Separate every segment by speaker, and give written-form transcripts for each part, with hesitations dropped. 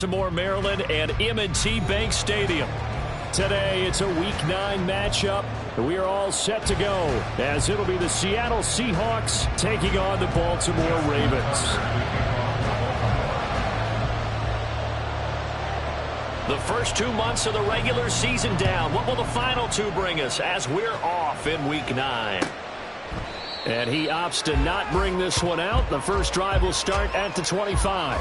Speaker 1: Baltimore, Maryland, and M&T Bank Stadium. Today, it's a Week 9 matchup. We are all set to go, as it'll be the Seattle Seahawks taking on the Baltimore Ravens. The first 2 months of the regular season down. What will the final 2 bring us as we're off in Week 9? And he opts to not bring this one out. The first drive will start at the 25.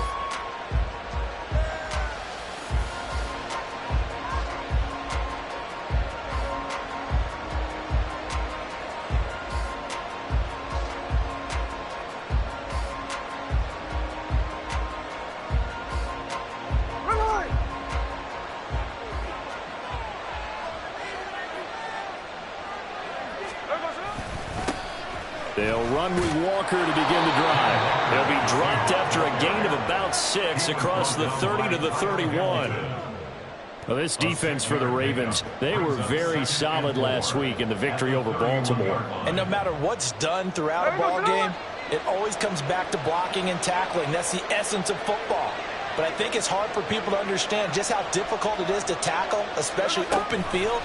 Speaker 1: They'll run with Walker to begin the drive. They'll be dropped after a gain of about 6 across the 30 to the 31. Well, this defense for the Ravens, they were very solid last week in the victory over Baltimore.
Speaker 2: And no matter what's done throughout a ball game, it always comes back to blocking and tackling. That's the essence of football. But I think it's hard for people to understand just how difficult it is to tackle, especially open field.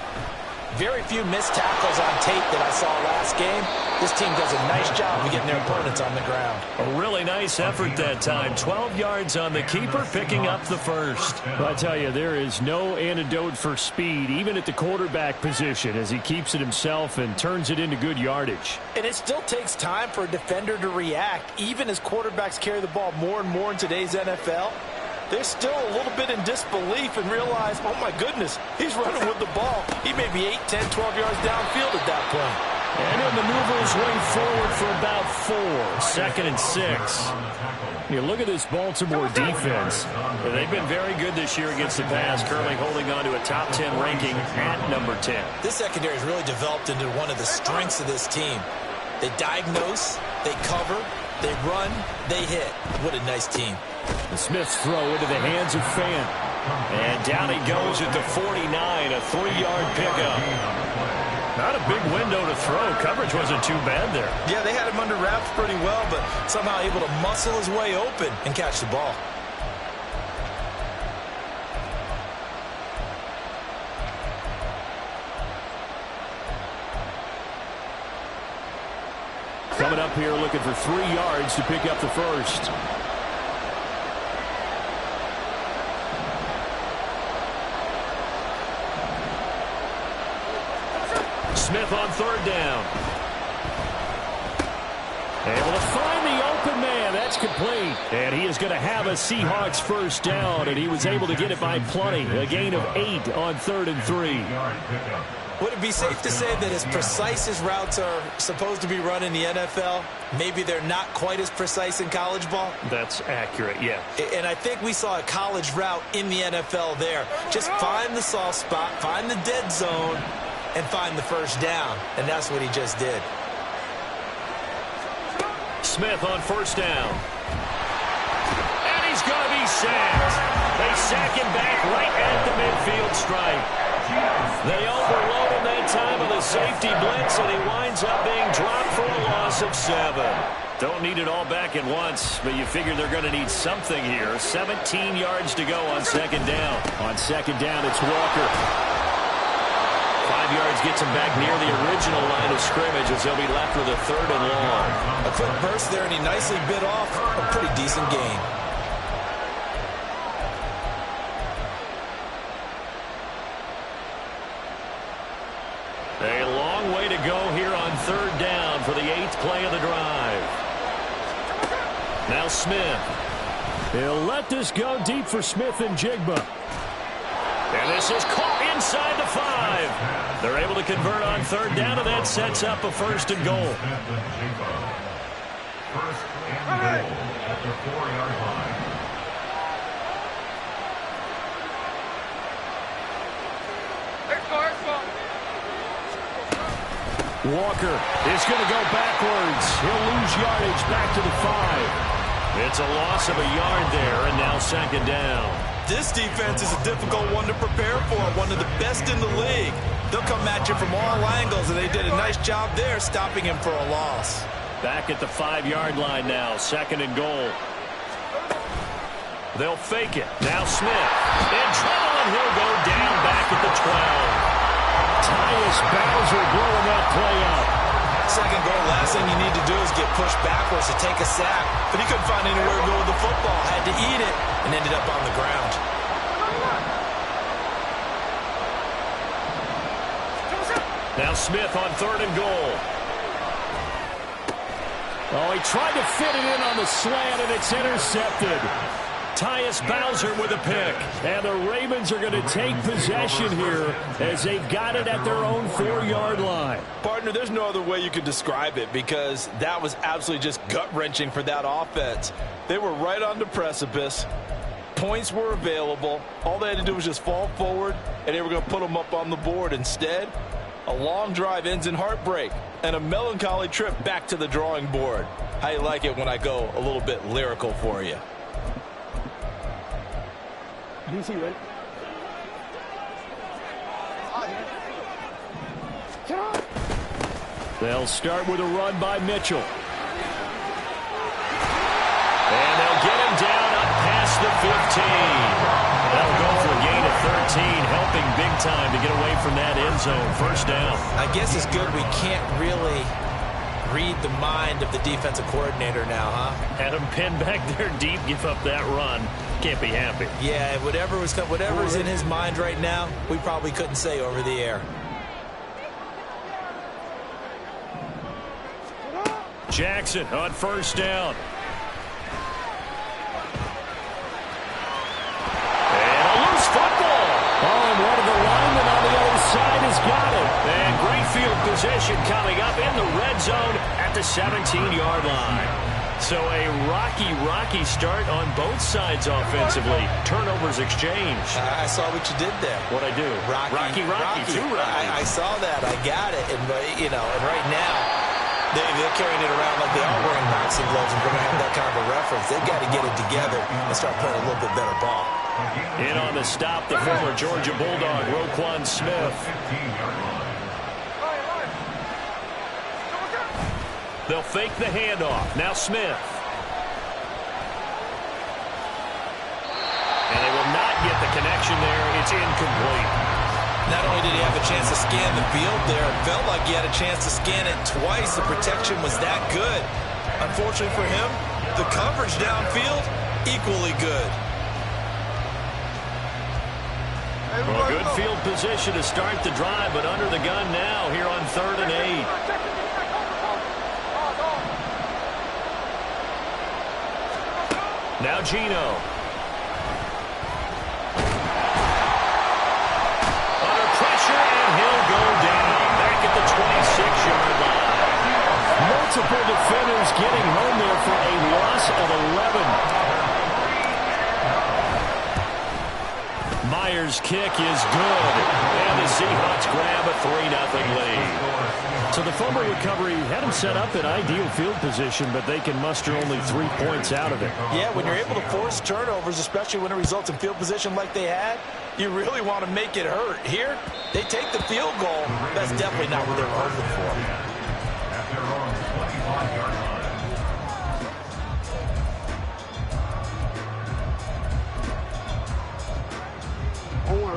Speaker 2: Very few missed tackles on tape that I saw last game. This team does a nice job of getting their opponents on the ground.
Speaker 1: A really nice effort that time. 12 yards on the keeper, picking up the first. But I tell you, there is no antidote for speed, even at the quarterback position, as he keeps it himself and turns it into good yardage.
Speaker 2: And it still takes time for a defender to react, even as quarterbacks carry the ball more and more in today's NFL. They're still a little bit in disbelief and realize, oh my goodness, he's running with the ball. He may be 8, 10, 12 yards downfield at that point.
Speaker 1: And he'll maneuver his way forward for about 4. 2nd and 6. You look at this Baltimore defense. They've been very good this year against the pass, currently holding on to a top 10 ranking at number 10.
Speaker 2: This secondary has really developed into one of the strengths of this team. They diagnose, they cover, they run, they hit. What a nice team.
Speaker 1: The Smith's throw into the hands of Fant. And down he goes at the 49, a 3-yard pickup. Not a big window to throw. Coverage wasn't too bad there.
Speaker 2: Yeah, they had him under wraps pretty well, but somehow able to muscle his way open and catch the ball.
Speaker 1: Coming up here looking for 3 yards to pick up the first. Smith on 3rd down. Able to find the open man. That's complete. And he is going to have a Seahawks first down, and he was able to get it by plenty. A gain of 8 on 3rd and 3.
Speaker 2: Would it be safe to say that as precise as routes are supposed to be run in the NFL, maybe they're not quite as precise in college ball?
Speaker 1: That's accurate, yeah.
Speaker 2: And I think we saw a college route in the NFL there. Just find the soft spot, find the dead zone, and find the first down. And that's what he just did.
Speaker 1: Smith on 1st down. And he's going to be sacked. They sack him back right at the midfield stripe. They overload him that time with a safety blitz, and he winds up being dropped for a loss of 7. Don't need it all back at once, but you figure they're going to need something here. 17 yards to go on 2nd down. On 2nd down, it's Walker. 5 yards gets him back near the original line of scrimmage as he'll be left with a 3rd and long.
Speaker 2: A quick burst there, and he nicely bit off a pretty decent gain.
Speaker 1: A long way to go here on 3rd down for the 8th play of the drive. Now Smith. He'll let this go deep for Smith and Jigba. And this is caught inside the 5. They're able to convert on 3rd down, and that sets up a 1st and goal.
Speaker 3: 1st and goal at the 4-yard line.
Speaker 1: Walker is going to go backwards. He'll lose yardage back to the 5. It's a loss of a yard there, and now 2nd down.
Speaker 2: This defense is a difficult one to prepare for, one of the best in the league. They'll come at you from all angles, and they did a nice job there stopping him for a loss.
Speaker 1: Back at the 5-yard line now, 2nd and goal. They'll fake it. Now Smith. In trouble, and he'll go down back at the 12. Tyus Bowser blowing that play up.
Speaker 2: Second goal, last thing you need to do is get pushed backwards to take a sack. But he couldn't find anywhere to go with the football. Had to eat it and ended up on the ground.
Speaker 1: Now Smith on 3rd and goal. Oh, he tried to fit it in on the slant, and it's intercepted. Tyus Bowser with a pick. And the Ravens are going to take possession here as they've got it at their own 4-yard line.
Speaker 2: Partner, there's no other way you could describe it because that was absolutely just gut-wrenching for that offense. They were right on the precipice. Points were available. All they had to do was just fall forward, and they were going to put them up on the board. Instead, a long drive ends in heartbreak and a melancholy trip back to the drawing board. How you like it when I go a little bit lyrical for you?
Speaker 4: DC, ready?
Speaker 1: They'll start with a run by Mitchell. And they'll get him down up past the 15. That'll go for a gain of 13, helping big time to get away from that end zone. First down.
Speaker 2: I guess it's good we can't really read the mind of the defensive coordinator now, huh?
Speaker 1: Had him pinned back there deep, give up that run. Can't be happy.
Speaker 2: Yeah, whatever's in his mind right now, we probably couldn't say over the air.
Speaker 1: Jackson on first down. And a loose football. Oh, and one of the linemen on the other side has got it. And great field position coming up in the red zone at the 17-yard line. So a rocky start on both sides offensively. Turnovers exchanged.
Speaker 2: I saw what you did there.
Speaker 1: What'd I do? Rocky. Two Rockies.
Speaker 2: I saw that. I got it. And, and right now, they're carrying it around like they are wearing boxing gloves and going to have that kind of a reference. They've got to get it together and start playing a little bit better ball.
Speaker 1: In on the stop, the former Georgia Bulldog, Roquan Smith. They'll fake the handoff. Now Smith. And they will not get the connection there. It's incomplete.
Speaker 2: Not only did he have a chance to scan the field there, it felt like he had a chance to scan it twice. The protection was that good. Unfortunately for him, the coverage downfield, equally good.
Speaker 1: Well, good field position to start the drive, but under the gun now here on 3rd and 8. Now Geno. Under pressure, and he'll go down back at the 26-yard line. Multiple defenders getting home there for a loss of 11. Myers' kick is good, and the Seahawks grab a 3-0 lead. So the fumble recovery had them set up in ideal field position, but they can muster only 3 points out of it.
Speaker 2: Yeah, when you're able to force turnovers, especially when it results in field position like they had, you really want to make it hurt. Here, they take the field goal. That's definitely not what they were hoping for.
Speaker 3: At their own 25-yard line.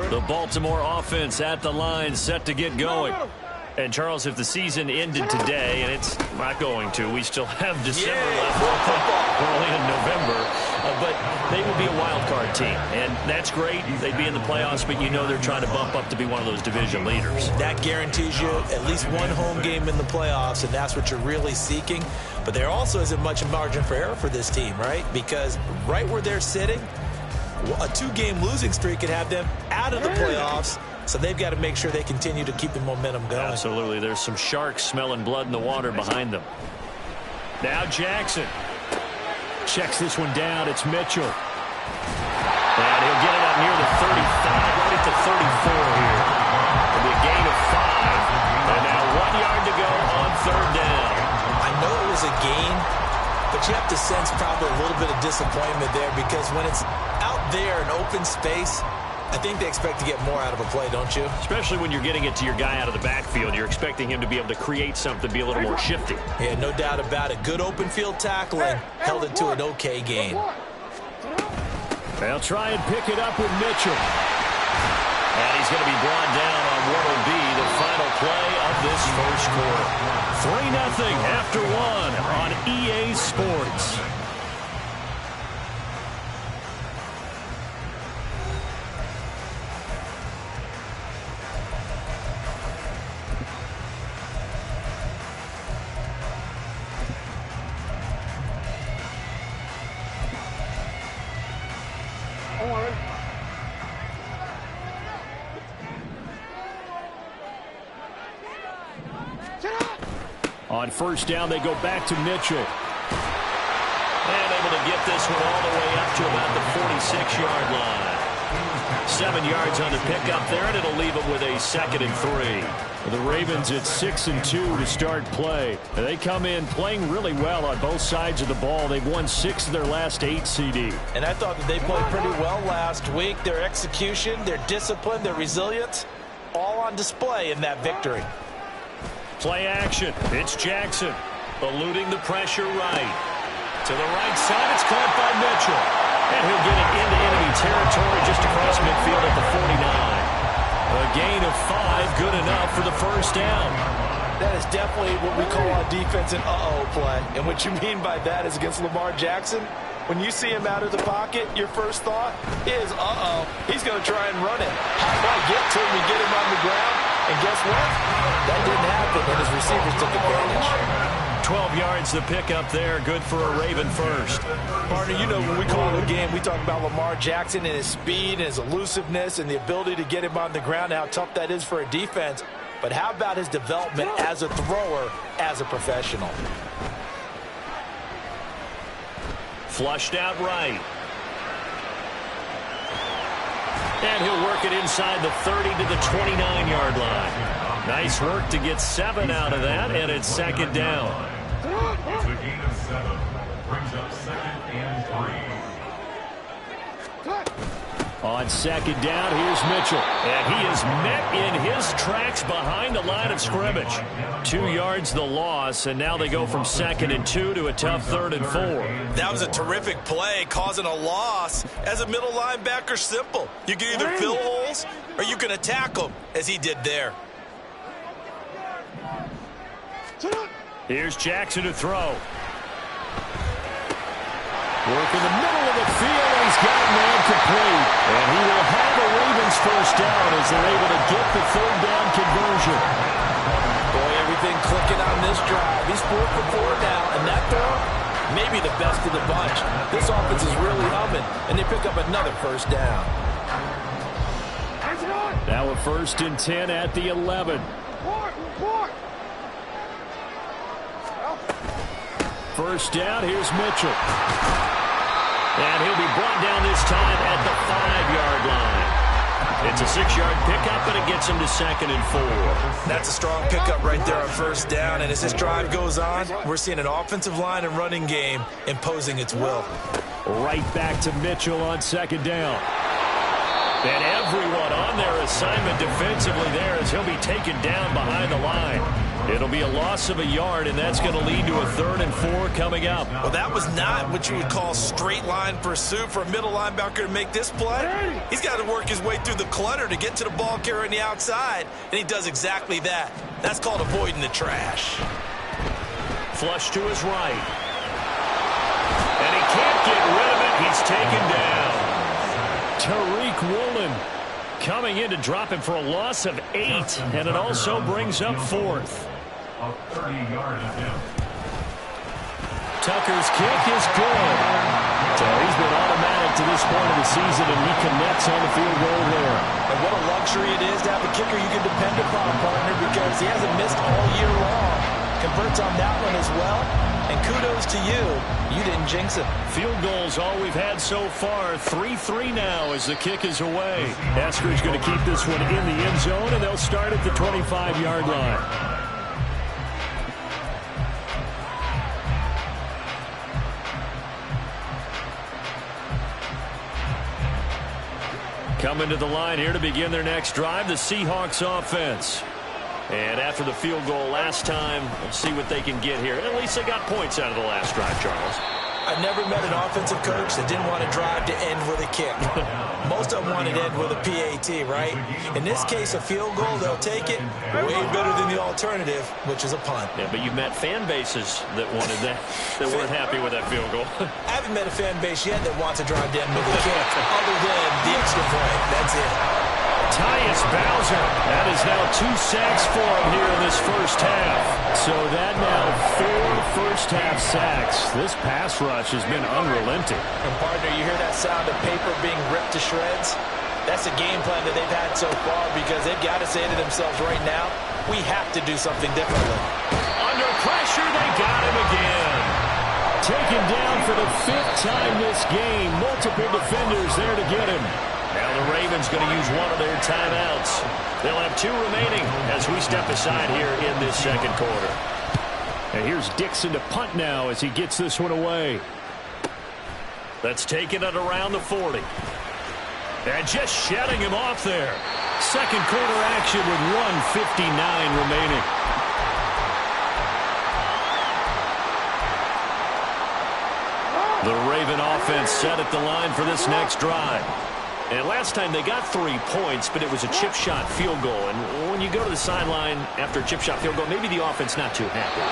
Speaker 1: The Baltimore offense at the line, set to get going. And, Charles, if the season ended today, and it's not going to, we still have December left. We're only in November. But they would be a wild card team. And that's great. They'd be in the playoffs, but you know they're trying to bump up to be one of those division leaders.
Speaker 2: That guarantees you at least one home game in the playoffs, and that's what you're really seeking. But there also isn't much margin for error for this team, right? Because right where they're sitting, a 2-game losing streak could have them out of the playoffs. So they've got to make sure they continue to keep the momentum going.
Speaker 1: Absolutely. There's some sharks smelling blood in the water behind them. Now Jackson checks this one down. It's Mitchell. And he'll get it up near the 35, right at the 34 here. It'll be a gain of 5. And now 1 yard to go on 3rd down.
Speaker 2: I know it was a gain, but you have to sense probably a little bit of disappointment there because when it's out there in open space, I think they expect to get more out of a play, don't you?
Speaker 1: Especially when you're getting it to your guy out of the backfield. You're expecting him to be able to create something, be a little more shifty.
Speaker 2: Yeah, no doubt about it. Good open field tackling held it to an okay gain.
Speaker 1: They'll try and pick it up with Mitchell. And he's going to be brought down on what will be the final play of this first quarter. 3-0 after one on EA Sports. On first down, they go back to Mitchell. And able to get this one all the way up to about the 46-yard line. 7 yards on the pickup there, and it'll leave them with a 2nd and 3. The Ravens at 6-2 to start play. They come in playing really well on both sides of the ball. They've won 6 of their last 8 CD.
Speaker 2: And I thought that they played pretty well last week. Their execution, their discipline, their resilience, all on display in that victory.
Speaker 1: Play action. It's Jackson eluding the pressure right. To the right side, it's caught by Mitchell. And he'll get it into enemy territory just across midfield at the 49. A gain of 5, good enough for the first down.
Speaker 2: That is definitely what we call on defense an uh-oh play. And what you mean by that is against Lamar Jackson, when you see him out of the pocket, your first thought is, uh-oh, he's going to try and run it. How do I get to him and get him on the ground? And guess what? That didn't happen, and his receivers took advantage.
Speaker 1: 12 yards to pick up there. Good for a Raven first.
Speaker 2: Partner, you know when we call the game, we talk about Lamar Jackson and his speed and his elusiveness and the ability to get him on the ground, how tough that is for a defense. But how about his development as a thrower, as a professional?
Speaker 1: Flushed out right. And he'll work it inside the 30 to the 29-yard line. Nice work to get 7 out of that, and it's 2nd down.
Speaker 3: It's a gain of 7. Brings up 2nd and 3.
Speaker 1: On 2nd down, here's Mitchell. And he is met in his tracks behind the line of scrimmage. 2 yards the loss, and now they go from 2nd and 2 to a tough 3rd and 4.
Speaker 2: That was a terrific play, causing a loss. As a middle linebacker, simple. You can either fill holes or you can attack them, as he did there.
Speaker 1: Here's Jackson to throw. Work in the middle of the field, and he's got a man complete. And he will have a Ravens first down as they're able to get the 3rd down conversion.
Speaker 2: Boy, everything clicking on this drive. He's 4 for 4 now, and that throw, maybe the best of the bunch. This offense is really humming, and they pick up another first down.
Speaker 1: Now a 1st and 10 at the 11. First down, here's Mitchell. And he'll be brought down this time at the 5-yard line. It's a 6-yard pickup, and it gets him to 2nd and 4.
Speaker 2: That's a strong pickup right there on first down. And as this drive goes on, we're seeing an offensive line and running game imposing its will.
Speaker 1: Right back to Mitchell on 2nd down. And everyone on their assignment defensively there as he'll be taken down behind the line. It'll be a loss of a yard, and that's going to lead to a 3rd and 4 coming up.
Speaker 2: Well, that was not what you would call straight line pursuit for a middle linebacker to make this play. He's got to work his way through the clutter to get to the ball carrier on the outside, and he does exactly that. That's called avoiding the trash.
Speaker 1: Flush to his right. And he can't get rid of it. He's taken down. Tariq Woolen coming in to drop him for a loss of 8, and it also brings up 4th.
Speaker 3: A 30-yard attempt.
Speaker 1: Tucker's kick is good. So he's been automatic to this point of the season, and he connects on the field goal there.
Speaker 2: And what a luxury it is to have a kicker you can depend upon, partner, because he hasn't missed all year long. Converts on that one as well. And kudos to you. You didn't jinx him.
Speaker 1: Field goals all we've had so far. 3-3 now as the kick is away. Eskridge going to keep this one in the end zone, and they'll start at the 25-yard line. Coming to the line here to begin their next drive, the Seahawks offense. And after the field goal last time, we'll see what they can get here. At least they got points out of the last drive, Charles.
Speaker 2: I've never met an offensive coach that didn't want to drive to end with a kick. Most of them wanted to end with a PAT, right? In this case, a field goal, they'll take it way better than the alternative, which is a punt.
Speaker 1: Yeah, but you've met fan bases that wanted that, that weren't happy with that field goal.
Speaker 2: I haven't met a fan base yet that wants to drive to end with a kick, other than the extra point. That's it.
Speaker 1: Tyus Bowser. That is now 2 sacks for him here in this first half. So that now 4 first-half sacks. This pass rush has been unrelenting.
Speaker 2: And, partner, you hear that sound of paper being ripped to shreds? That's a game plan that they've had so far because they've got to say to themselves right now, we have to do something differently.
Speaker 1: Under pressure, they got him again. Taken down for the 5th time this game. Multiple defenders there to get him. Now the Ravens going to use one of their timeouts. They'll have 2 remaining as we step aside here in this second quarter. And here's Dixon to punt now as he gets this one away. Let's take it at around the 40. And just shedding him off there. Second quarter action with 1:59 remaining. The Raven offense set at the line for this next drive. And last time they got 3 points, but it was a chip shot field goal. And when you go to the sideline after a chip shot field goal, maybe the offense not too happy.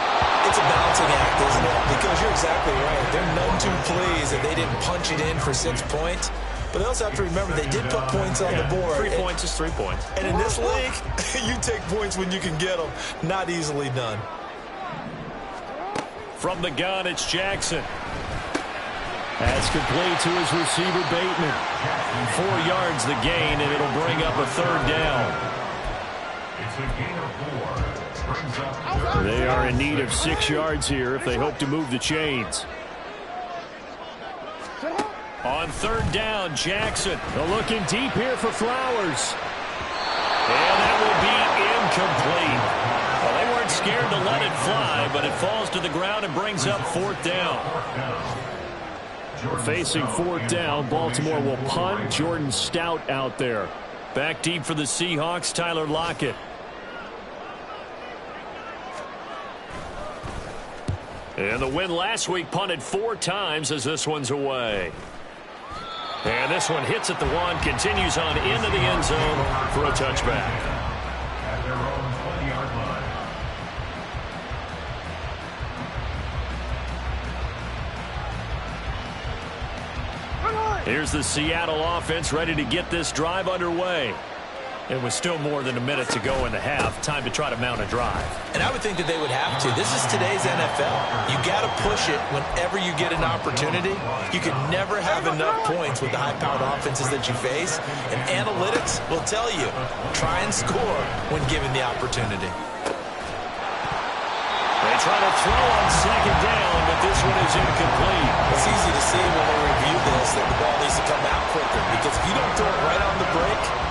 Speaker 2: It's a balancing act, isn't it? Because you're exactly right. They're none too pleased that they didn't punch it in for 6 points. But they also have to remember they did put points on the board.
Speaker 1: 3 points is 3 points.
Speaker 2: And in this league, you take points when you can get them. Not easily done.
Speaker 1: From the gun, it's Jackson. That's complete to his receiver, Bateman. 4 yards the gain, and it'll bring up a 3rd down.
Speaker 3: It's a gain of 4. Brings up
Speaker 1: They are in need of 6 yards here if they hope to move the chains. On 3rd down, Jackson. They're looking deep here for Flowers. And that will be incomplete. Well, they weren't scared to let it fly, but it falls to the ground and brings up 4th down. Facing 4th down, Baltimore will punt. Jordan Stout out there. Back deep for the Seahawks, Tyler Lockett. And the win last week punted 4 times as this one's away. And this one hits at the 1, continues on into the end zone for a touchback.
Speaker 3: at their own 20-yard line.
Speaker 1: Here's the Seattle offense ready to get this drive underway. It was still more than a minute to go in the half. Time to try to mount a drive.
Speaker 2: And I would think that they would have to. This is today's NFL. You got to push it whenever you get an opportunity. You can never have enough points with the high-powered offenses that you face. And analytics will tell you, try and score when given the opportunity.
Speaker 1: They try to throw on 2nd down, but this one is incomplete.
Speaker 2: It's easy to see when they review this that the ball needs to come out quicker. Because if you don't throw it right on the break,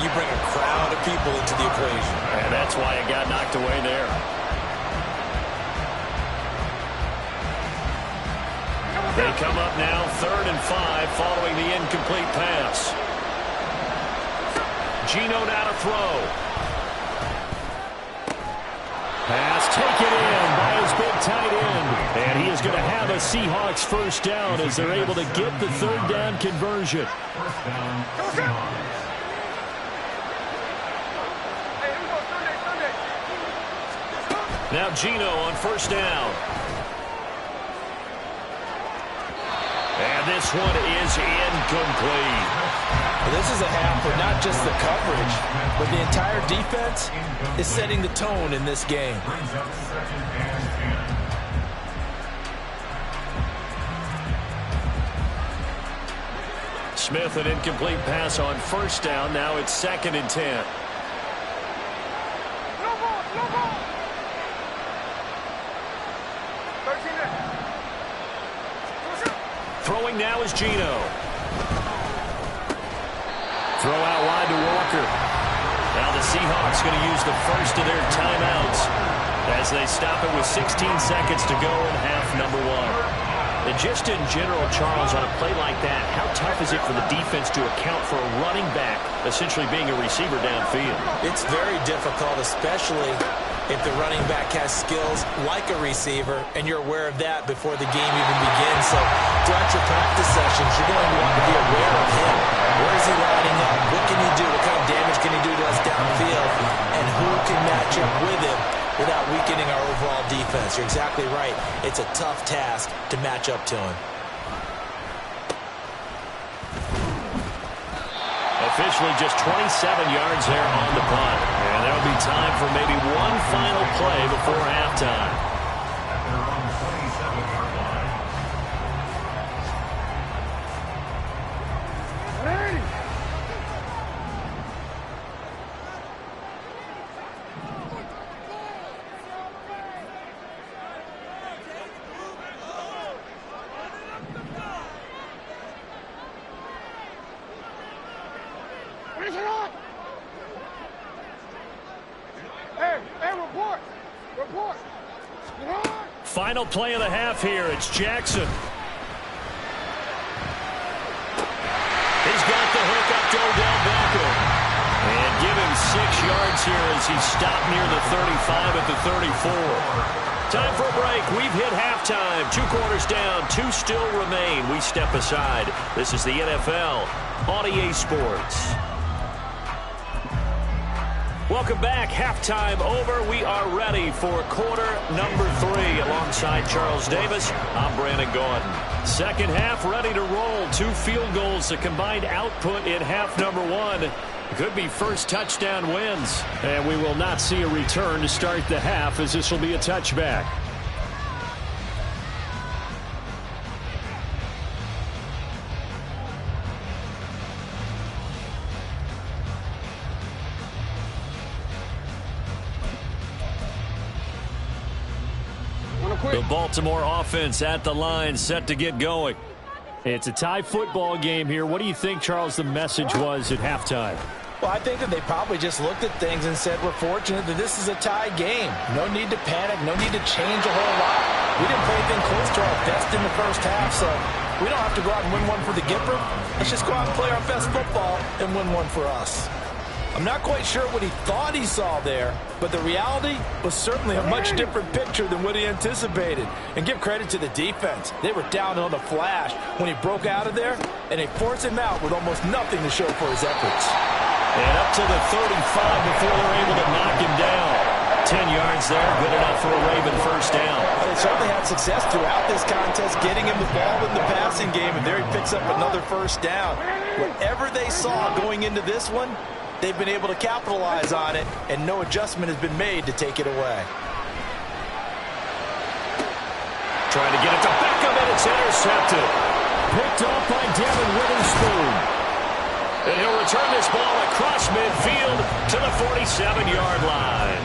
Speaker 2: you bring a crowd of people into the equation.
Speaker 1: And that's why it got knocked away there. They come up now 3rd and 5 following the incomplete pass. Geno now to throw. Pass taken in by his big tight end. And he is going to have a Seahawks first down as they're able to get the 3rd down conversion.
Speaker 3: First down, Seahawks.
Speaker 1: Now Geno on 1st down. And this one is incomplete.
Speaker 2: This is a half where not just the coverage, but the entire defense is setting the tone in this game.
Speaker 3: Brings up 2nd and 10.
Speaker 1: Smith, an incomplete pass on 1st down. Now it's 2nd and 10. Throwing now is Geno. Throw out wide to Walker. Now the Seahawks going to use the first of their timeouts as they stop it with 16 seconds to go in half number 1. And just in general, Charles, on a play like that, how tough is it for the defense to account for a running back essentially being a receiver downfield?
Speaker 2: It's very difficult, especially if the running back has skills like a receiver, and you're aware of that before the game even begins. So throughout your practice sessions, you're going to want to be aware of him. Where is he lining up? What can he do? What kind of damage can he do to us downfield? And who can match up with him without weakening our overall defense? You're exactly right. It's a tough task to match up to him.
Speaker 1: Officially just 27 yards there on the punt. And there'll be time for maybe one final play before halftime.
Speaker 3: At their own 27-yard line.
Speaker 1: Final play of the half here. It's Jackson. He's got the hook up to Odell Beckham. And give him 6 yards here as he stopped near the 35 at the 34. Time for a break. We've hit halftime. 2 quarters down. 2 still remain. We step aside. This is the NFL on EA Sports. Welcome back. Halftime over. We are ready for quarter number 3. Alongside Charles Davis, I'm Brandon Gaudin. Second half ready to roll. 2 field goals, the combined output in half number 1. Could be first touchdown wins. And we will not see a return to start the half, as this will be a touchback. The Baltimore offense at the line, set to get going. It's a tie football game here. What do you think, Charles, the message was at halftime?
Speaker 2: Well, I think that they probably just looked at things and said, we're fortunate that this is a tie game. No need to panic. No need to change a whole lot. We didn't play anything close to our best in the first half, so we don't have to go out and win one for the Gipper. Let's just go out and play our best football and win one for us. I'm not quite sure what he thought he saw there, but the reality was certainly a much different picture than what he anticipated. And give credit to the defense. They were down on the flash when he broke out of there, and they forced him out with almost nothing to show for his efforts.
Speaker 1: And up to the 35 before they're able to knock him down. 10 yards there, good enough for a Raven first down.
Speaker 2: Well, they certainly had success throughout this contest, getting him the ball in the passing game, and there he picks up another first down. Whatever they saw going into this one, they've been able to capitalize on it, and no adjustment has been made to take it away.
Speaker 1: Trying to get it to Beckham, and it's intercepted. Picked off by Devin Witherspoon. And he'll return this ball across midfield to the 47-yard line.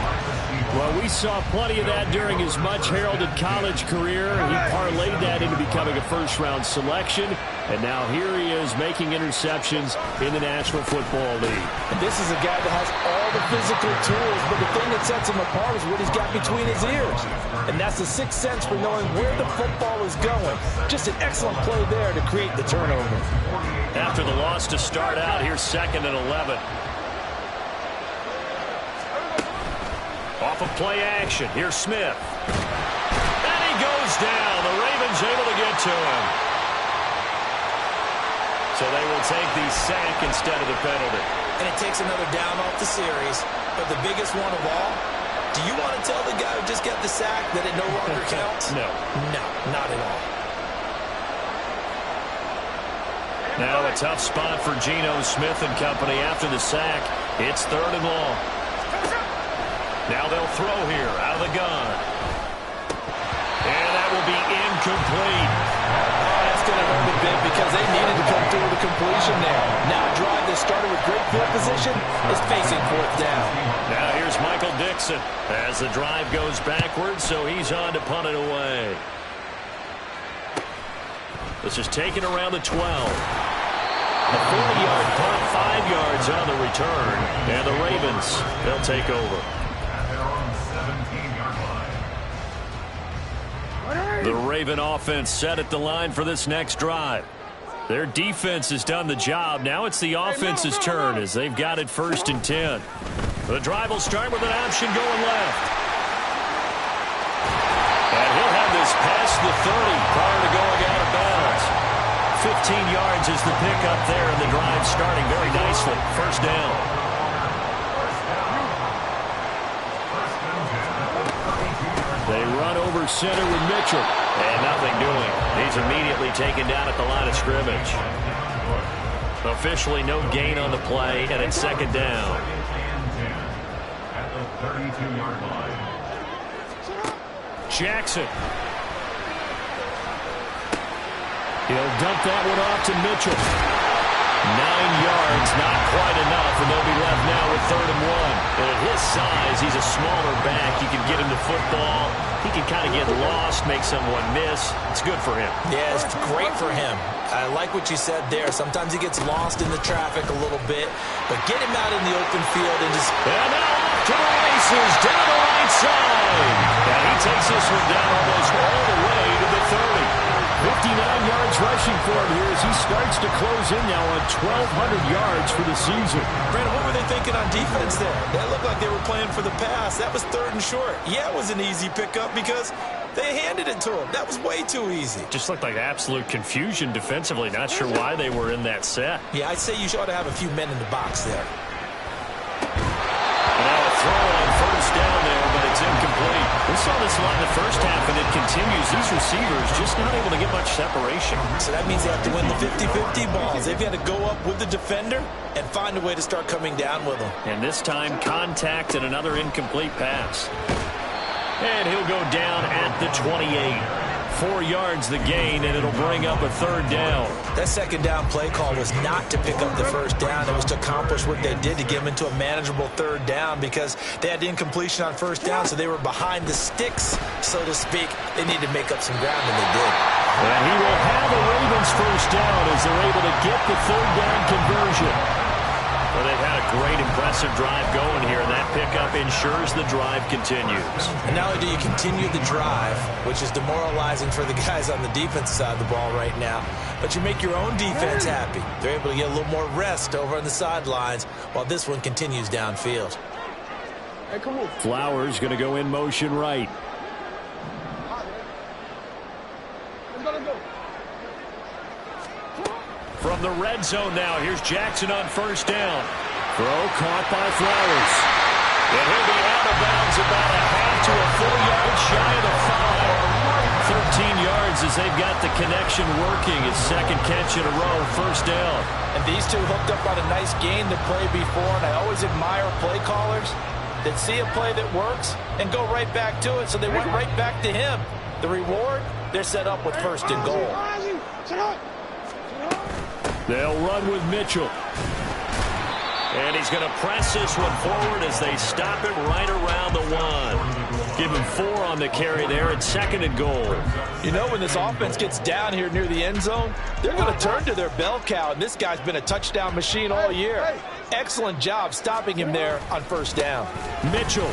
Speaker 1: Well, we saw plenty of that during his much-heralded college career. He parlayed that into becoming a first-round selection. And now here he is making interceptions in the National Football League.
Speaker 2: And this is a guy that has all the physical tools, but the thing that sets him apart is what he's got between his ears. And that's the sixth sense for knowing where the football is going. Just an excellent play there to create the turnover.
Speaker 1: After the loss to start out, here's 2nd and 11. Off of play action, here's Smith. And he goes down. The Ravens able to get to him. So they will take the sack instead of the penalty.
Speaker 2: And it takes another down off the series. But the biggest one of all, do you want to tell the guy who just got the sack that it no longer counts?
Speaker 1: No.
Speaker 2: No, not at all.
Speaker 1: Now a tough spot for Geno Smith and company after the sack. It's 3rd and long. Now they'll throw here out of the gun. And that will be incomplete.
Speaker 2: Oh, that's going to hurt a bit because they needed to come through with a completion there. Now a drive that started with great field position is facing 4th down.
Speaker 1: Now here's Michael Dixon as the drive goes backwards, so he's on to punt it away. This is taken around the 12. A 40-yard punt, 5 yards on the return. And the Ravens, they'll take over. The Raven offense set at the line for this next drive. Their defense has done the job. Now it's the offense's turn as they've got it 1st and 10. The drive will start with an option going left. is past the 30 prior to going out of bounds. 15 yards is the pickup there, and the drive starting very nicely. First down. They run over center with Mitchell. And nothing doing. He's immediately taken down at the line of scrimmage. Officially no gain on the play, and it's second down.
Speaker 3: At the 32-yard line.
Speaker 1: Jackson. He'll dump that one off to Mitchell. 9 yards, not quite enough, and they'll be left now with 3rd and 1. And at his size, he's a smaller back. You can get him the football. He can kind of get lost, make someone miss. It's good for him.
Speaker 2: Yeah, it's great for him. I like what you said there. Sometimes he gets lost in the traffic a little bit, but get him out in the open field and just...
Speaker 1: And now off to the races, down the right side. And he takes this one down almost all the way to the 30. 59 yards rushing for him here as he starts to close in now on 1,200 yards for the season.
Speaker 2: Brandon, what were they thinking on defense there? That looked like they were playing for the pass. That was 3rd and short. Yeah, it was an easy pickup because they handed it to him. That was way too easy.
Speaker 1: Just looked like absolute confusion defensively. Not sure why they were in that set.
Speaker 2: Yeah, I'd say you ought to have a few men in the box there.
Speaker 1: Now a throw on first down there, but it's incomplete. We saw this line the first half, and it continues. These receivers just not able to get much separation.
Speaker 2: So that means they have to win the 50-50 balls. They've got to go up with the defender and find a way to start coming down with them.
Speaker 1: And this time, contact and another incomplete pass. And he'll go down at the 28. 4 yards the gain, and it'll bring up a 3rd down.
Speaker 2: That second down play call was not to pick up the first down. It was to accomplish what they did, to get them into a manageable 3rd down, because they had the incompletion on first down, so they were behind the sticks, so to speak. They needed to make up some ground, and they did.
Speaker 1: And he will have the Ravens first down as they're able to get the 3rd down conversion. Well, they've had a great, impressive drive going here, and that pickup ensures the drive continues.
Speaker 2: And not only do you continue the drive, which is demoralizing for the guys on the defensive side of the ball right now, but you make your own defense happy. They're able to get a little more rest over on the sidelines while this one continues downfield.
Speaker 4: Hey, come on.
Speaker 1: Flowers going to go in motion right.
Speaker 4: Let's go.
Speaker 1: From the red zone now, here's Jackson on first down. Throw caught by Flowers. And he'll be out of bounds about a half to a 4 yards shy of the 5. 13 yards as they've got the connection working. His second catch in a row, first down.
Speaker 2: And these two hooked up on a nice gain to play before, and I always admire play callers that see a play that works and go right back to it, so they went right back to him. The reward, they're set up with 1st and goal.
Speaker 1: They'll run with Mitchell. And he's going to press this one forward as they stop it right around the 1. Give him 4 on the carry there. It's 2nd and goal.
Speaker 2: You know, when this offense gets down here near the end zone, they're going to turn to their bell cow, and this guy's been a touchdown machine all year. Excellent job stopping him there on first down.
Speaker 1: Mitchell.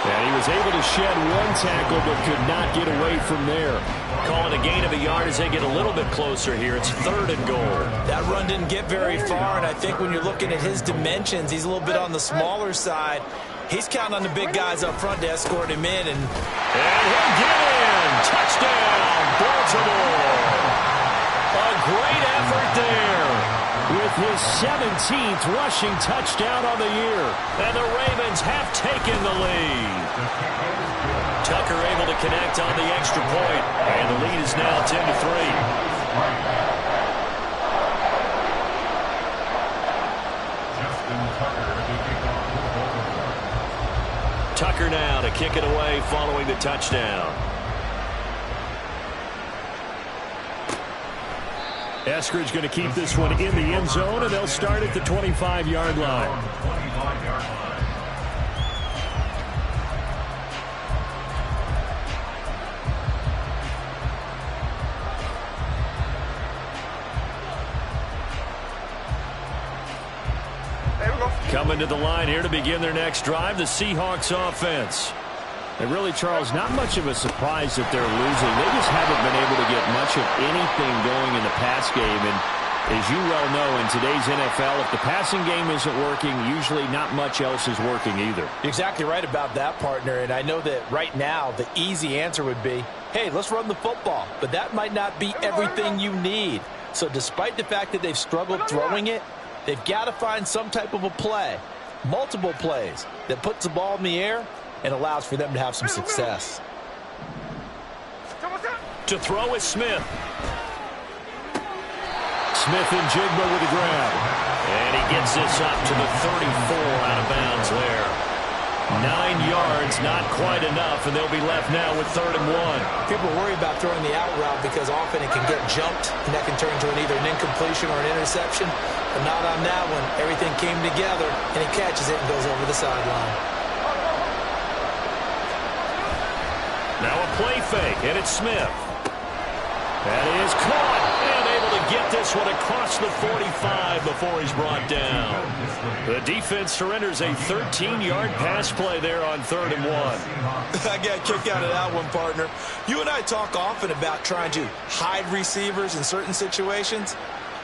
Speaker 1: And he was able to shed 1 tackle but could not get away from there. Calling a gain of a yard as they get a little bit closer here. It's 3rd and goal.
Speaker 2: That run didn't get very far, and I think when you're looking at his dimensions, he's a little bit on the smaller side. He's counting on the big guys up front to escort him in. And
Speaker 1: he'll get in. Touchdown, Baltimore. A great effort there with his 17th rushing touchdown on the year. And the Ravens have taken the lead. Tucker able to connect on the extra point, and the lead is now 10-3. Tucker now to kick it away following the touchdown. Eskridge going to keep this one in the end zone, and they'll start at the 25-yard line. Coming to the line here to begin their next drive, the Seahawks offense. And really, Charles, not much of a surprise that they're losing. They just haven't been able to get much of anything going in the pass game. And As you well know, in today's NFL, if the passing game isn't working, usually not much else is working either.
Speaker 2: You're exactly right about that, partner. And I know that right now the easy answer would be, hey, let's run the football. But that might not be everything you need. So despite the fact that they've struggled throwing it, they've got to find some type of a play, multiple plays, that puts the ball in the air and allows for them to have some success.
Speaker 1: To throw is Smith. Smith and Jigba with the grab. And he gets this up to the 34 out of bounds there. 9 yards, not quite enough, and they'll be left now with 3rd and 1.
Speaker 2: People worry about throwing the out route because often it can get jumped, and that can turn into either an incompletion or an interception. But not on that one. Everything came together, and he catches it and goes over the sideline.
Speaker 1: Now a play fake, and it's Smith. That is caught, and able to get this one across the 45 before he's brought down. The defense surrenders a 13-yard pass play there on 3rd and 1.
Speaker 2: I got a kick out of that one, partner. You and I talk often about trying to hide receivers in certain situations,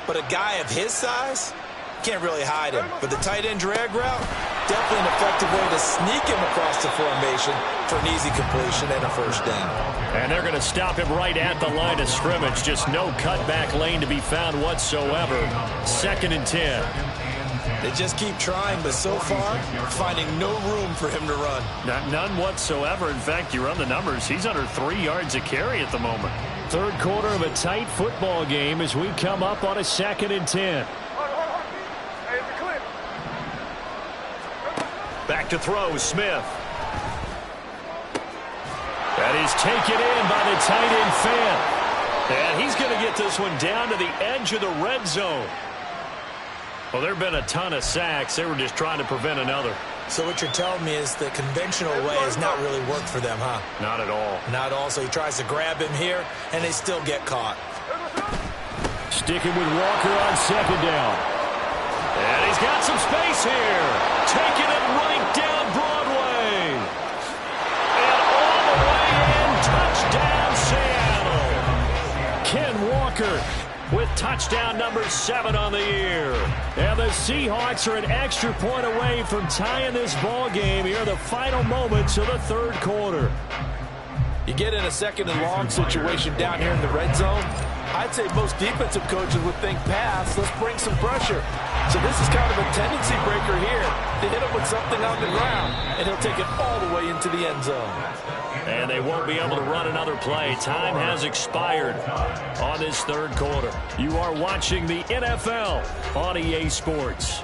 Speaker 2: but a guy of his size can't really hide him. But the tight end drag route, definitely an effective way to sneak him across the formation for an easy completion and a 1st down.
Speaker 1: And they're going to stop him right at the line of scrimmage. Just no cutback lane to be found whatsoever. 2nd and 10.
Speaker 2: They just keep trying, but so far, finding no room for him to run.
Speaker 1: None whatsoever. In fact, you run the numbers. He's under 3 yards a carry at the moment. 3rd quarter of a tight football game as we come up on a 2nd and 10. Back to throw, Smith. That is taken in by the tight end Fant. And he's going to get this one down to the edge of the red zone. Well, there have been a ton of sacks. They were just trying to prevent another.
Speaker 2: So what you're telling me is the conventional way has not really worked for them, huh?
Speaker 1: Not at all.
Speaker 2: Not at all. So he tries to grab him here, and they still get caught.
Speaker 1: Sticking with Walker on 2nd down. And he's got some space here. Taking it right down Broadway. And all the way in. Touchdown, Seattle. Ken Walker with touchdown number 7 on the year. And the Seahawks are an extra point away from tying this ball game here in the final moments of the 3rd quarter.
Speaker 2: You get in a 2nd and long situation down here in the red zone, I'd say most defensive coaches would think pass, let's bring some pressure. So this is kind of a tendency breaker here to hit him with something on the ground, and he'll take it all the way into the end zone.
Speaker 1: And they won't be able to run another play. Time has expired on this 3rd quarter. You are watching the NFL on EA Sports.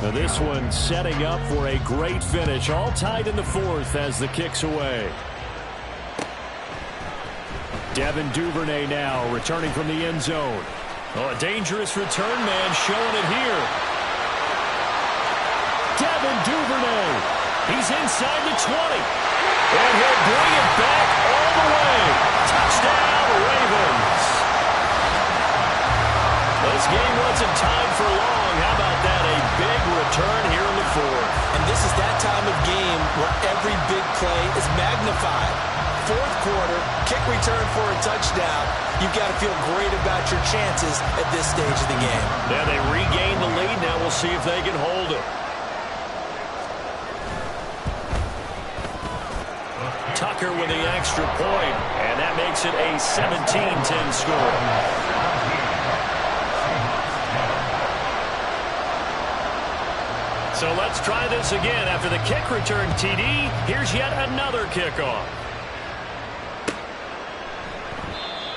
Speaker 1: Now this one setting up for a great finish. All tied in the 4th as the kick's away. Devin Duvernay now returning from the end zone. Oh, a dangerous return man showing it here. Devin Duvernay. He's inside the 20. And he'll bring it back all the way. Touchdown, Ravens. This game wasn't tied for long. How about that? A big return here in the 4th.
Speaker 2: And this is that time of game where every big play is magnified. 4th quarter, kick return for a touchdown. You've got to feel great about your chances at this stage of the game.
Speaker 1: Yeah, they regain the lead. Now we'll see if they can hold it. Tucker with the extra point, and that makes it a 17-10 score. So let's try this again. After the kick return TD, here's yet another kickoff.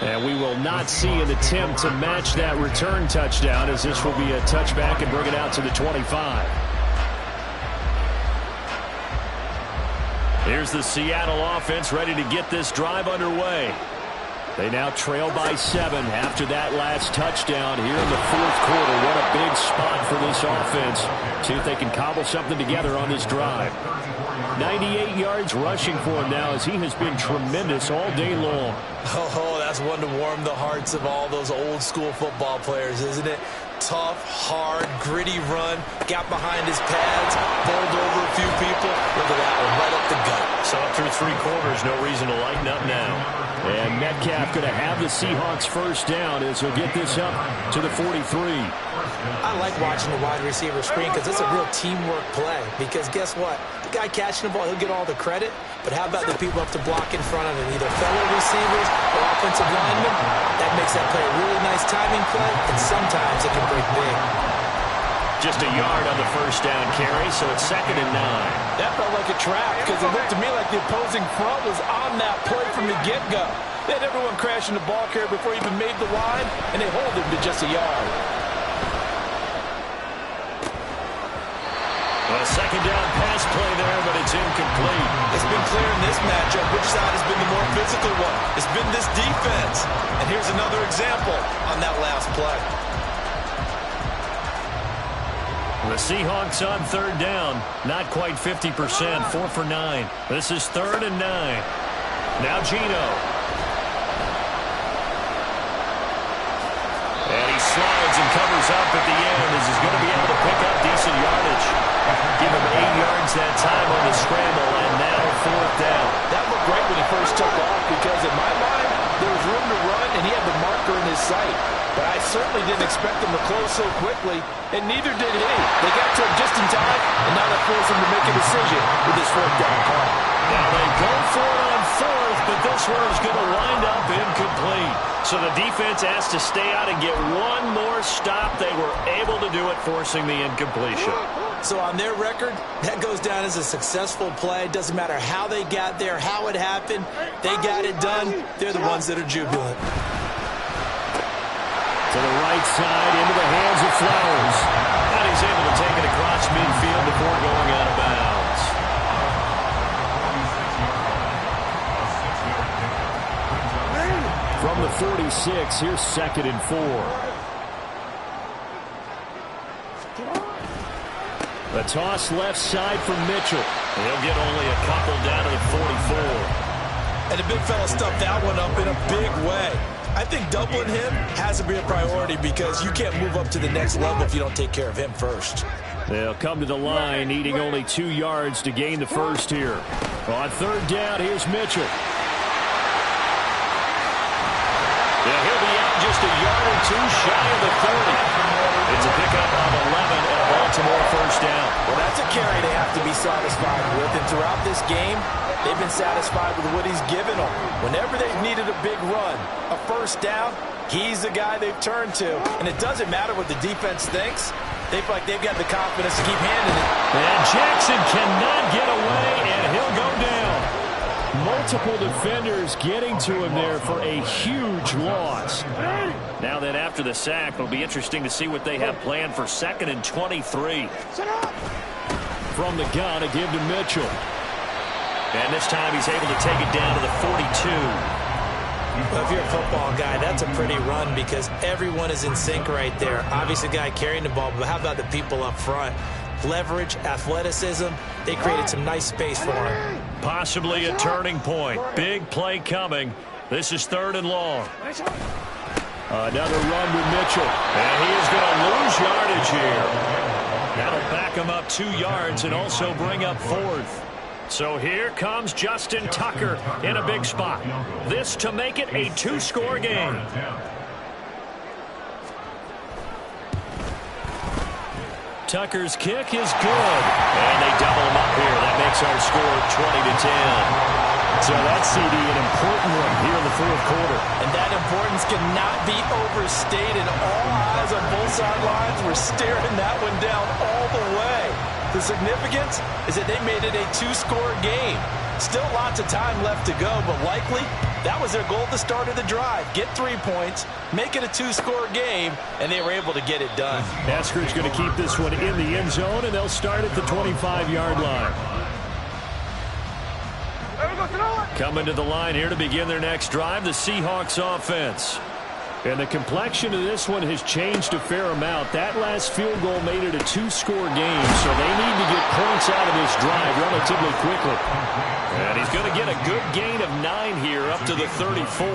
Speaker 1: And we will not see an attempt to match that return touchdown, as this will be a touchback and bring it out to the 25. Here's the Seattle offense ready to get this drive underway. They now trail by 7 after that last touchdown here in the 4th quarter. What a big spot for this offense. See if they can cobble something together on this drive. 98 yards rushing for him now, as he has been tremendous all day long.
Speaker 2: Oh, that's one to warm the hearts of all those old school football players, isn't it? tough, hard, gritty run. Got behind his pads, bowled over a few people. Look at that one, right up the gut.
Speaker 1: So up through 3 quarters, no reason to lighten up now.
Speaker 5: And Metcalf going to have the Seahawks first down as he'll get this up to the 43.
Speaker 2: I like watching the wide receiver screen because it's a real teamwork play. Because guess what? The guy catching the ball, he'll get all the credit. But how about the people up to block in front of him, either fellow receivers or offensive linemen? That makes that play a really nice timing play, and sometimes it can break big.
Speaker 1: Just a yard on the first down carry, so it's 2nd and 9.
Speaker 2: That felt like a trap because it looked to me like the opposing front was on that play from the get-go. They had everyone crashing the ball carrier before he even made the line, and they hold him to just a yard.
Speaker 1: A 2nd down pass play there, but it's incomplete.
Speaker 2: It's been clear in this matchup which side has been the more physical one. It's been this defense. And here's another example on that last play.
Speaker 1: The Seahawks on 3rd down. Not quite 50%, 4 for 9. This is 3rd and 9. Now Geno. And he slides and covers up at the end as he's going to be able to pick up decent yardage. Give him 8 yards that time on the scramble, and now 4th down.
Speaker 2: That looked great when he first took off because in my mind, there was room to run and he had the marker in his sight. But I certainly didn't expect him to close so quickly, and neither did he. They got to him just in time, and now that forced him to make a decision with his 4th down call.
Speaker 1: Now they go for it on 4th, but this one is going to wind up incomplete. So the defense has to stay out and get one more stop. They were able to do it, forcing the incompletion.
Speaker 2: So on their record, that goes down as a successful play. Doesn't matter how they got there, how it happened. They got it done. They're the ones that are jubilant.
Speaker 5: To the right side, into the hands of Flowers.
Speaker 1: And he's able to take it across midfield before going out of bounds.
Speaker 5: From the 46, here's 2nd and 4. The toss left side for Mitchell.
Speaker 1: He'll get only a couple down to the 44.
Speaker 2: And the big fella stuffed that one up in a big way. I think doubling him has to be a priority because you can't move up to the next level if you don't take care of him first.
Speaker 5: They'll come to the line, needing only 2 yards to gain the first here. On 3rd down, here's Mitchell.
Speaker 1: Yeah, he'll be out just a yard or 2 shy of the 30. It's a pickup of 11 and a Baltimore first down.
Speaker 2: Well, that's a carry they have to be satisfied with. And throughout this game, they've been satisfied with what he's given them. Whenever they've needed a big run, a first down, he's the guy they've turned to. And it doesn't matter what the defense thinks. They feel like they've got the confidence to keep handing it.
Speaker 5: And Jackson cannot get away, and he'll go down. Multiple defenders getting to him there for a huge loss.
Speaker 1: Now that after the sack, it'll be interesting to see what they have planned for 2nd and 23.
Speaker 5: From the gun, a give to Mitchell.
Speaker 1: And this time he's able to take it down to the 42.
Speaker 2: Well, if you're a football guy, that's a pretty run because everyone is in sync right there. Obviously, the guy carrying the ball, but how about the people up front? Leverage, athleticism, they created some nice space for him.
Speaker 1: Possibly a turning point. Big play coming. This is 3rd and long.
Speaker 5: Another run with Mitchell.
Speaker 1: And he is going to lose yardage here. That'll back him up 2 yards and also bring up 4th. So here comes Justin Tucker in a big spot. This to make it a 2-score game. Tucker's kick is good. And they double him up here. That makes our score 20-10.
Speaker 5: So that's CD, an important one here in the 4th quarter.
Speaker 2: And that importance cannot be overstated. All eyes on both sidelines were staring that one down all the way. The significance is that they made it a 2-score game. Still lots of time left to go, but likely that was their goal at the start of the drive. Get 3 points, make it a 2-score game, and they were able to get it done.
Speaker 5: Eskridge going to keep this one in the end zone, and they'll start at the 25-yard line.
Speaker 1: Coming to the line here to begin their next drive, the Seahawks offense.
Speaker 5: And the complexion of this one has changed a fair amount. That last field goal made it a 2-score game, so they need to get points out of this drive relatively quickly. And he's going to get a good gain of 9 here up to the 34.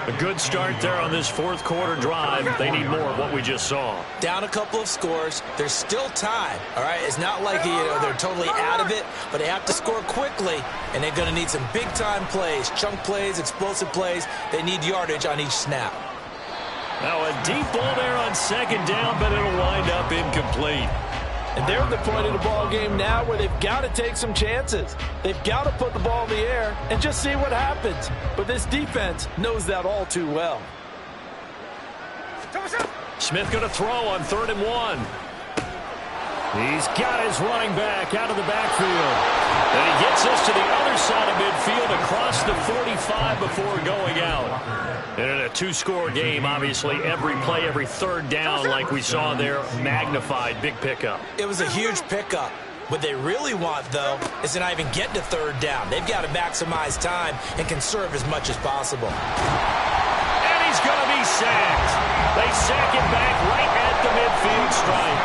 Speaker 5: A good start there on this fourth quarter drive. They need more of what we just saw.
Speaker 2: Down a couple of scores. There's still time. All right, it's not like they're totally out of it, but they have to score quickly, and they're going to need some big-time plays, chunk plays, explosive plays. They need yardage on each snap.
Speaker 5: Now a deep ball there on second down, but it'll wind up incomplete.
Speaker 2: And they're at the point of the ball game now where they've got to take some chances. They've got to put the ball in the air and just see what happens. But this defense knows that all too well.
Speaker 5: Smith going to throw on 3rd and 1. He's got his running back out of the backfield. And he gets us to the other side of midfield across the 45 before going out. And in a 2-score game, obviously, every play, every third down, like we saw there, magnified, big pickup.
Speaker 2: It was a huge pickup. What they really want, though, is to not even get to 3rd down. They've got to maximize time and conserve as much as possible.
Speaker 5: And he's going to be sacked. They sack him back right at the midfield stripe.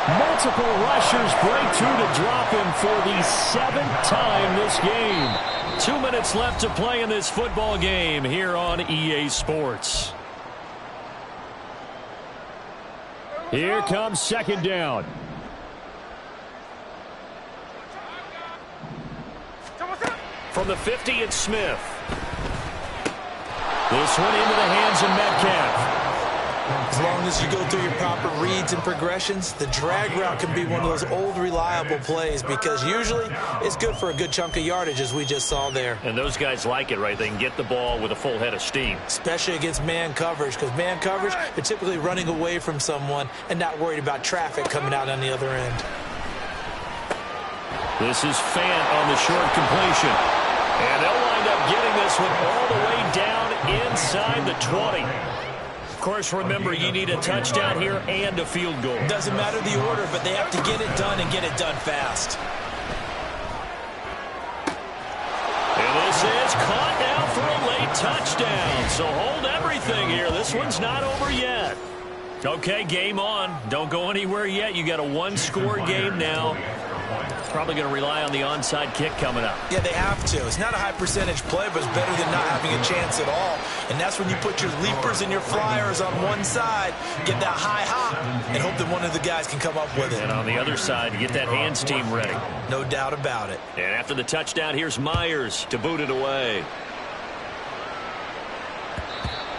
Speaker 5: Multiple rushers break through to drop him for the 7th time this game. 2 minutes left to play in this football game here on EA Sports. Here comes 2nd down. From the 50, it's Smith. This one into the hands of Metcalf.
Speaker 2: As long as you go through your proper reads and progressions, the drag route can be one of those old reliable plays because usually it's good for a good chunk of yardage, as we just saw there.
Speaker 5: And those guys like it, right? They can get the ball with a full head of steam.
Speaker 2: Especially against man coverage, because man coverage, they're typically running away from someone and not worried about traffic coming out on the other end.
Speaker 5: This is Fant on the short completion. And they'll wind up getting this one all the way down inside the 20. Of course, remember, you need a touchdown here and a field goal.
Speaker 2: Doesn't matter the order, but they have to get it done and get it done fast.
Speaker 5: And this is caught now for a late touchdown. So hold everything here. This one's not over yet. Okay, game on. Don't go anywhere yet. You got a 1-score game now. Probably going to rely on the onside kick coming up.
Speaker 2: Yeah, they have to. It's not a high percentage play, but it's better than not having a chance at all. And that's when you put your leapers and your flyers on one side, get that high hop, and hope that one of the guys can come up with it.
Speaker 5: And on the other side, get that hands team ready.
Speaker 2: No doubt about it.
Speaker 5: And after the touchdown, here's Myers to boot it away.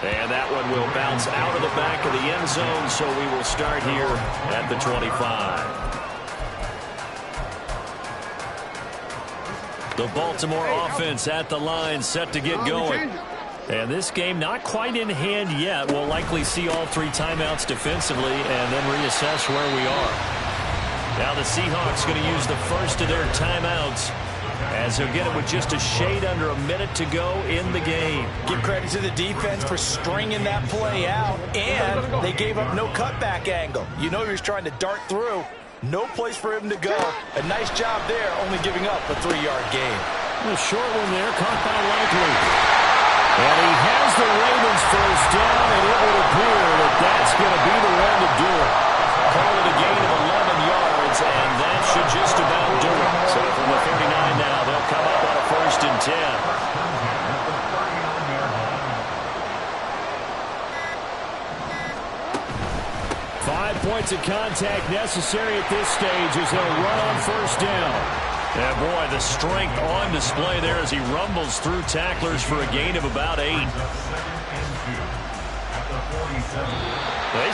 Speaker 5: And that one will bounce out of the back of the end zone, so we will start here at the 25. The Baltimore offense at the line, set to get going. And this game not quite in hand yet. We'll likely see all 3 timeouts defensively and then reassess where we are. Now the Seahawks going to use the first of their timeouts as they'll get it with just a shade under a minute to go in the game.
Speaker 2: Give credit to the defense for stringing that play out, and they gave up no cutback angle. You know he was trying to dart through. No place for him to go. A nice job there, only giving up a 3-yard gain.
Speaker 5: A short one there, caught by Likely. And he has the Ravens first down, and it would appear that that's going to be the one to do it. Call it a gain of 11 yards, and that should just about do it. So from the 39 now, they'll come up on a 1st and 10. 5 points of contact necessary at this stage as they'll run on 1st down. And boy, the strength on display there as he rumbles through tacklers for a gain of about 8. They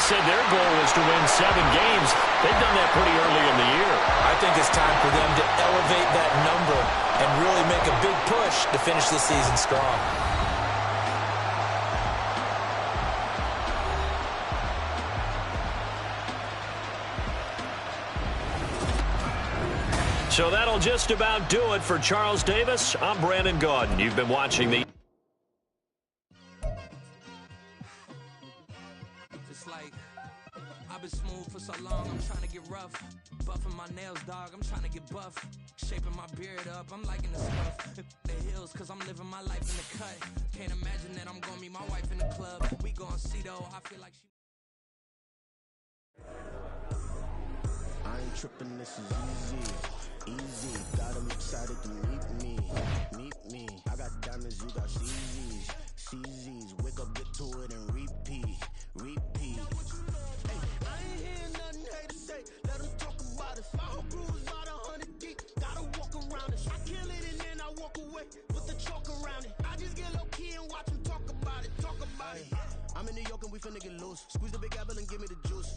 Speaker 5: said their goal was to win 7 games. They've done that pretty early in the year.
Speaker 2: I think it's time for them to elevate that number and really make a big push to finish this season strong.
Speaker 1: So that'll just about do it for Charles Davis. I'm Brandon Gaudin. You've been watching the...
Speaker 6: Just like, I've been smooth for so long, I'm trying to get rough. Buffing my nails, dog, I'm trying to get buff. Shaping my beard up, I'm liking the stuff. The hills, cause I'm living my life in the cut. Can't imagine that I'm gonna meet my wife in the club. We gon' see though, I feel like she...
Speaker 7: I ain't tripping, this is easy. Easy, got them excited to meet me. Meet me. I got diamonds, you got CZs. CZs, wake up, get to it, and repeat. Repeat. Hey, I ain't hearing nothing haters say. Let them talk about us. My whole crew is about 100 deep. Gotta walk around us. I kill it and then I walk away with the chalk around it. I just get low key and watch them talk about it. Talk about it. I'm in New York and we finna get loose. Squeeze the big apple and give me the juice.